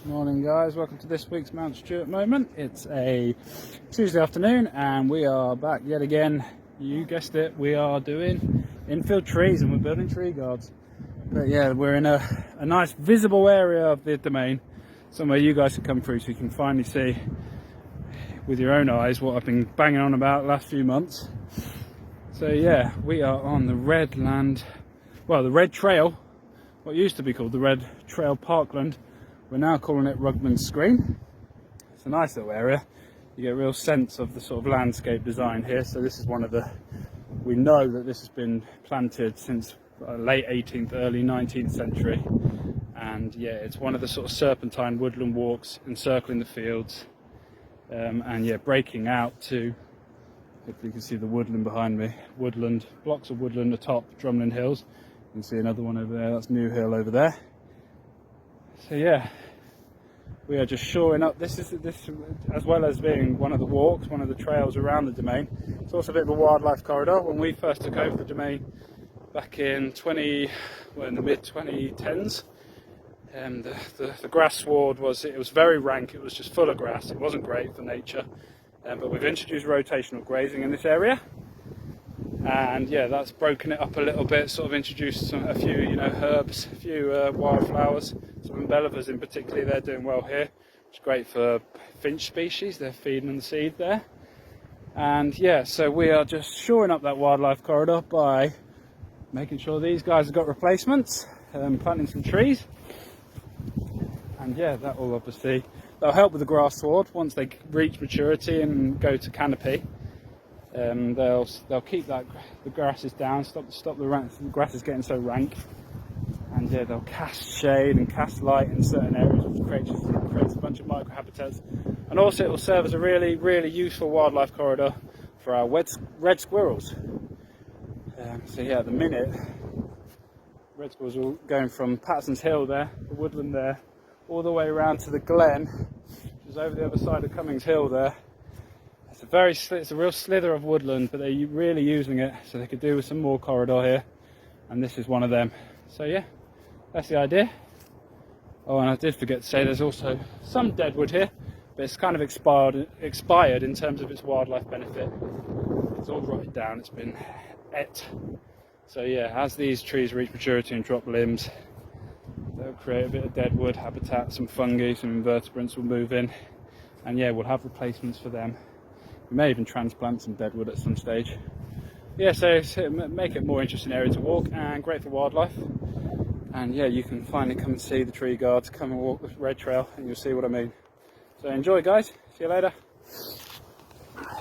Morning guys, welcome to this week's Mount Stewart moment. It's a Tuesday afternoon and we are back yet again. You guessed it, we are doing infield trees and we're building tree guards. But yeah, we're in a nice visible area of the domain, somewhere you guys can come through so you can finally see with your own eyes what I've been banging on about the last few months. So yeah, we are on the Red Land, well the Red Trail, what used to be called the Red Trail Parkland. We're now calling it Rugmans Screen. It's a nice little area. You get a real sense of the sort of landscape design here. So this is one of the, we know that this has been planted since late 18th, early 19th century. And yeah, it's one of the sort of serpentine woodland walks encircling the fields. And yeah, breaking out to, hopefully you can see the woodland behind me, woodland, blocks of woodland atop Drumlin Hills. You can see another one over there, that's New Hill over there. So yeah, we are just shoring up. This as well as being one of the walks, one of the trails around the domain. It's also a bit of a wildlife corridor. When we first took over the domain back in the mid 2010s, the grass sward was very rank. It was just full of grass. It wasn't great for nature, but we've introduced rotational grazing in this area. And yeah, that's broken it up a little bit, sort of introduced a few herbs, a few wildflowers, some umbellivas in particular. They're doing well here, which is great for finch species. They're feeding on the seed there. And yeah, so we are just shoring up that wildlife corridor by making sure these guys have got replacements, planting some trees. And yeah, that will that'll help with the grass sward once they reach maturity and go to canopy. They'll keep the grasses down, stop the grasses getting so rank, and yeah, they'll cast shade and cast light in certain areas, which creates a bunch of microhabitats, and also it will serve as a really useful wildlife corridor for our red squirrels. So yeah, at the minute, red squirrels are going from Patterson's Hill there, the woodland there, all the way around to the glen, which is over the other side of Cummings Hill there. It's a real slither of woodland, but they're really using it, so they could do with some more corridor here, and this is one of them. So yeah, that's the idea. Oh, and I did forget to say there's also some deadwood here, but it's kind of expired in terms of its wildlife benefit. It's all rotted down, it's been et. So yeah, as these trees reach maturity and drop limbs, they'll create a bit of deadwood habitat, some fungi, some invertebrates will move in, and yeah, we'll have replacements for them. We may even transplant some deadwood at some stage. Yeah, so make it a more interesting area to walk and great for wildlife. And yeah, you can finally come and see the tree guards, come and walk the Red Trail and you'll see what I mean. So enjoy guys, see you later.